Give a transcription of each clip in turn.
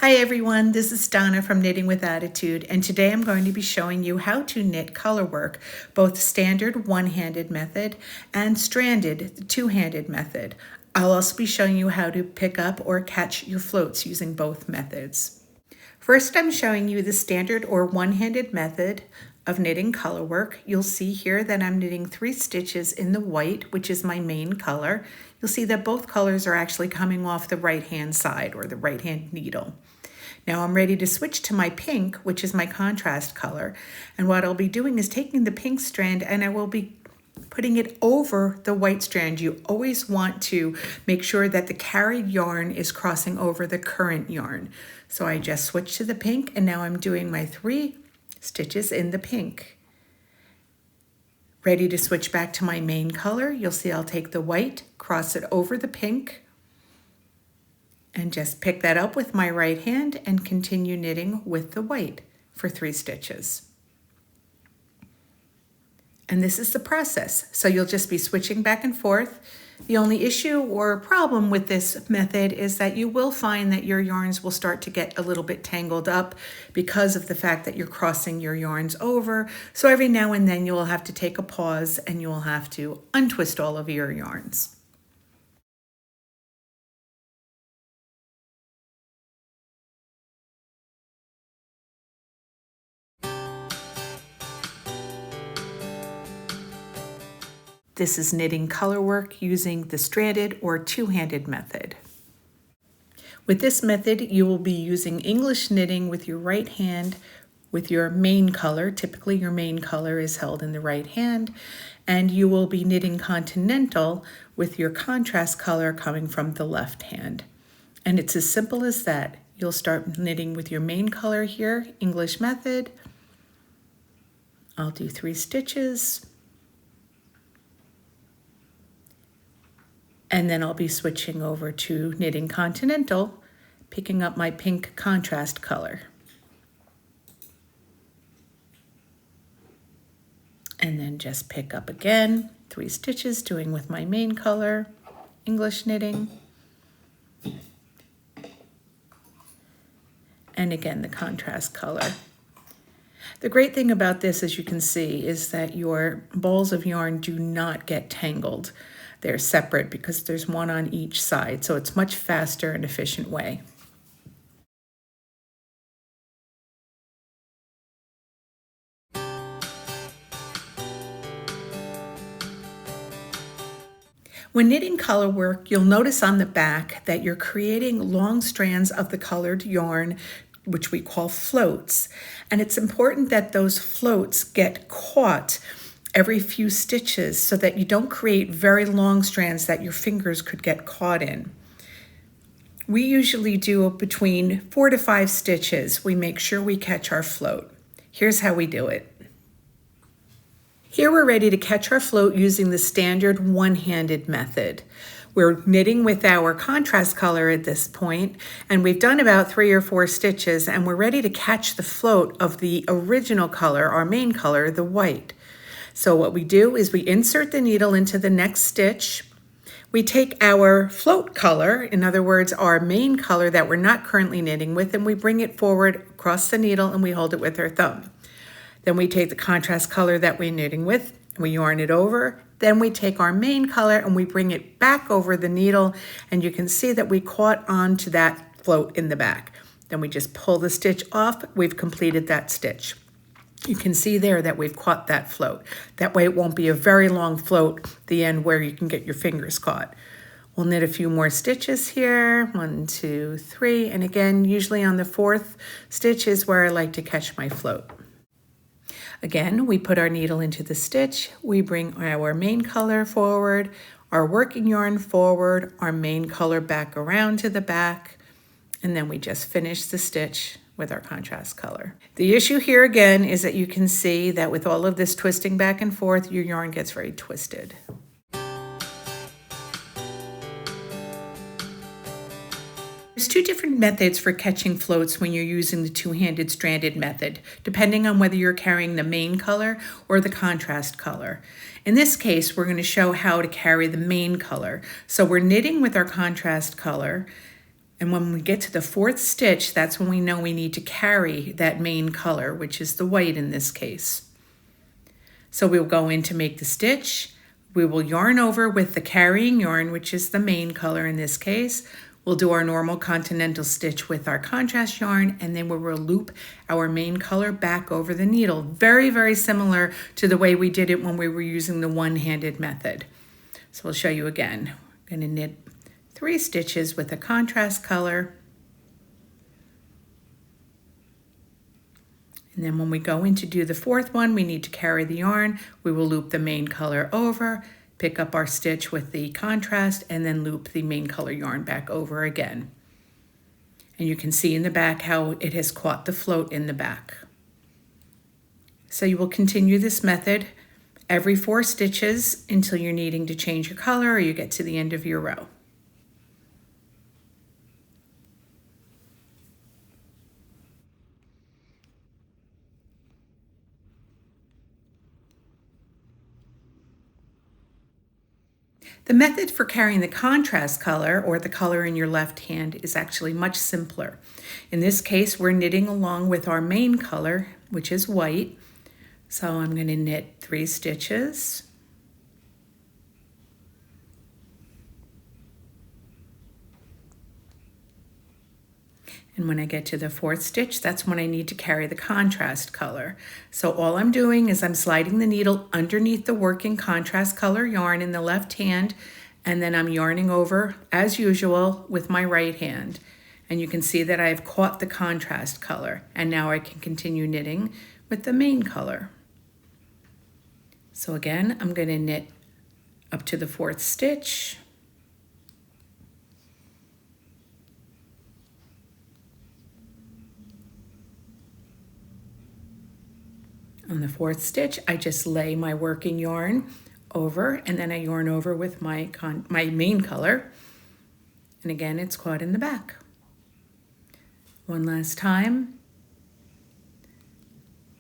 Hi everyone, this is Donna from Knitting with Attitude, and today I'm going to be showing you how to knit colorwork, both standard one-handed method and stranded two-handed method. I'll also be showing you how to pick up or catch your floats using both methods. First, I'm showing you the standard or one-handed method of knitting colorwork. You'll see here that I'm knitting 3 stitches in the white, which is my main color. You'll see that both colors are actually coming off the right-hand side or the right-hand needle. Now I'm ready to switch to my pink, which is my contrast color. And what I'll be doing is taking the pink strand and I will be putting it over the white strand. You always want to make sure that the carried yarn is crossing over the current yarn. So I just switched to the pink and now I'm doing my 3 stitches in the pink. Ready to switch back to my main color. You'll see I'll take the white, cross it over the pink, and just pick that up with my right hand and continue knitting with the white for 3 stitches. And this is the process. So you'll just be switching back and forth. The only issue or problem with this method is that you will find that your yarns will start to get a little bit tangled up because of the fact that you're crossing your yarns over. So every now and then you will have to take a pause and you will have to untwist all of your yarns. This is knitting colorwork using the stranded or two-handed method. With this method, you will be using English knitting with your right hand with your main color. Typically, your main color is held in the right hand, and you will be knitting continental with your contrast color coming from the left hand. And it's as simple as that. You'll start knitting with your main color here, English method. I'll do 3 stitches. And then I'll be switching over to knitting continental, picking up my pink contrast color. And then just pick up again, 3 stitches, doing with my main color, English knitting. And again, the contrast color. The great thing about this, as you can see, is that your balls of yarn do not get tangled. They're separate because there's one on each side, so it's much faster and efficient way. When knitting colorwork, you'll notice on the back that you're creating long strands of the colored yarn, which we call floats. And it's important that those floats get caught every few stitches so that you don't create very long strands that your fingers could get caught in. We usually do between 4 to 5 stitches. We make sure we catch our float. Here's how we do it. Here we're ready to catch our float using the standard one-handed method. We're knitting with our contrast color at this point, and we've done about 3 or 4 stitches, and we're ready to catch the float of the original color, our main color, the white. So what we do is we insert the needle into the next stitch. We take our float color, in other words, our main color that we're not currently knitting with, and we bring it forward across the needle and we hold it with our thumb. Then we take the contrast color that we're knitting with, we yarn it over. Then we take our main color and we bring it back over the needle, and you can see that we caught onto that float in the back. Then we just pull the stitch off. We've completed that stitch. You can see there that we've caught that float. That way it won't be a very long float at the end where you can get your fingers caught. We'll knit a few more stitches here, 1, 2, 3, and again, usually on the 4th stitch is where I like to catch my float. Again, we put our needle into the stitch, we bring our main color forward, our working yarn forward, our main color back around to the back, and then we just finish the stitch with our contrast color. The issue here again is that you can see that with all of this twisting back and forth, your yarn gets very twisted. There's 2 different methods for catching floats when you're using the two-handed stranded method, depending on whether you're carrying the main color or the contrast color. In this case, we're going to show how to carry the main color. So we're knitting with our contrast color, And when we get to the fourth stitch, that's when we know we need to carry that main color, which is the white in this case. So we'll go in to make the stitch. We will yarn over with the carrying yarn, which is the main color in this case. We'll do our normal continental stitch with our contrast yarn, and then we will loop our main color back over the needle. Very, very similar to the way we did it when we were using the one-handed method. So we'll show you again. I'm going to knit 3 stitches with a contrast color. And then when we go in to do the fourth one, we need to carry the yarn. We will loop the main color over, pick up our stitch with the contrast, and then loop the main color yarn back over again. And you can see in the back how it has caught the float in the back. So you will continue this method every 4 stitches until you're needing to change your color or you get to the end of your row. The method for carrying the contrast color, or the color in your left hand, is actually much simpler. In this case, we're knitting along with our main color, which is white. So I'm going to knit 3 stitches. And when I get to the 4th stitch, that's when I need to carry the contrast color. So all I'm doing is I'm sliding the needle underneath the working contrast color yarn in the left hand, and then I'm yarning over, as usual, with my right hand. And you can see that I've caught the contrast color, and now I can continue knitting with the main color. So again, I'm going to knit up to the 4th stitch. On the 4th stitch, I just lay my working yarn over, and then I yarn over with my main color. And again, it's caught in the back. One last time.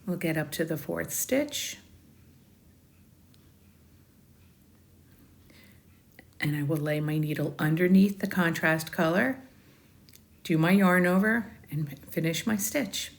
We'll get up to the 4th stitch. And I will lay my needle underneath the contrast color, do my yarn over, and finish my stitch.